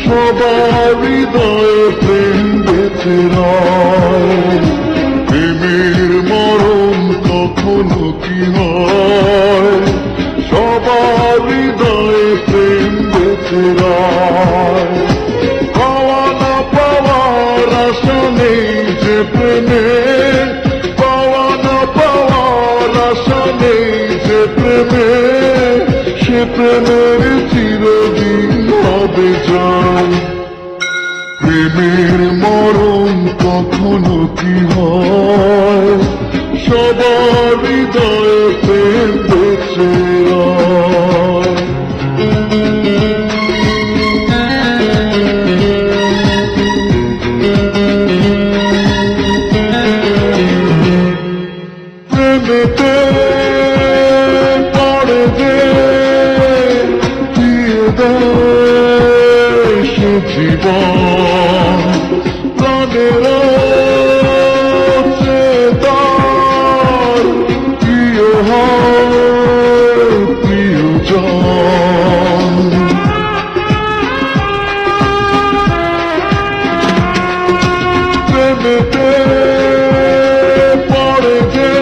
সবার হৃদয়ে প্রেম বেঁচে রয়। প্রেমের মরণ কখনো কি হয়, সবার হৃদয়ে প্রেম বেঁচে রয়। পাওয়া না পাওয়ার আশা নেই যে প্রেমে, পাওয়া না পাওয়ার আশা নেই যে প্রেমে, সে প্রেমের চিরদিন হবে জয়। প্রেমের মরণ কখনো কি হয়, সবার হৃদয়ে প্রেম বেঁচে রয়। প্রেমেতে পড়ে যে দিয়ে দেয় সে জীবন, প্রাণের চেতন প্রিয় হয় প্রিয়জন। প্রেমেতে পড়ে যে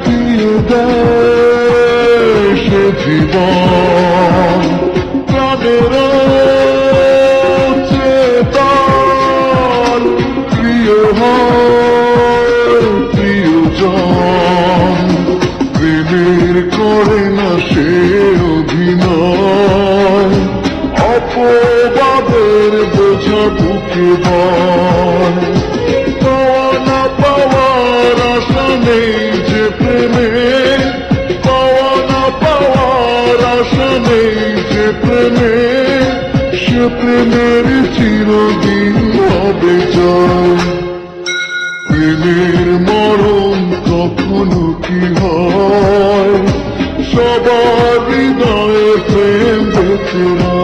দিয়ে দেয় সে জীবন, প্রাণের চেতন প্রিয় হয় প্রিয়জন। প্রেমের করে না সে অভিনয়, অপবাদের বোঝা বুকে বয়। পাওয়া না পাওয়ার আশা নেই যে প্রেমে, পাওয়া না পাওয়ার আশা নেই যে প্রেমে, সে প্রেমের চিরদিন হবে জয়। প্রেমের মরণ কখনো কি হয়, সবার হৃদয়ে প্রেম বেঁচে রয়।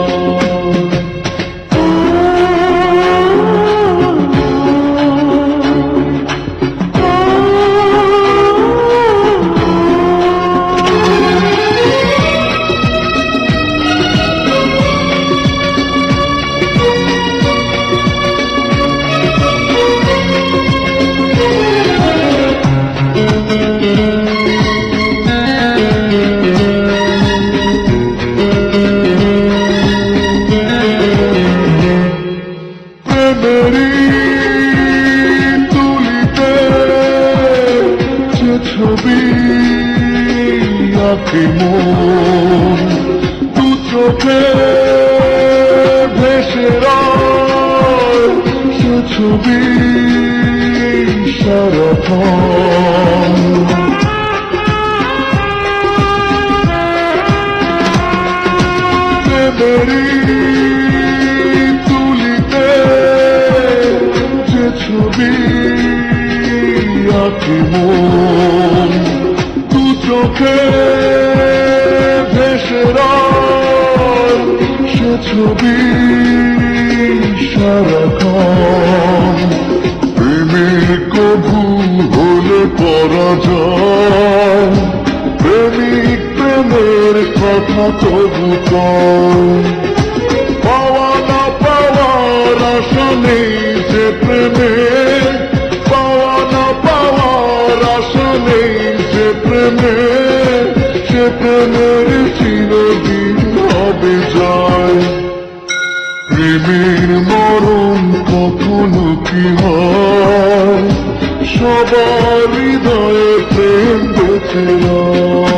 তুলিতে যে ছবি আঁকে মন, দু চোখে ভেসে রয় সে ছবি সারাক্ষণ। তুলিতে যে ছবি আঁকে মন, দু চোখে ভেসে রয় সে ছবি সারাক্ষণ। প্রেমের কভু হলে পরাজয়, প্রেমিক প্রেমের কথা তবু কয়। পাওয়া না পাওয়ার আশা নেই যে প্রেমে, পাওয়া না পাওয়ার আশা নেই যে প্রেমে, সে প্রেমের চিরদিন হবে জয়। প্রেমের মরণ কখনো কি হয়, সবার হৃদয়ে প্রেম বেঁচে রয়।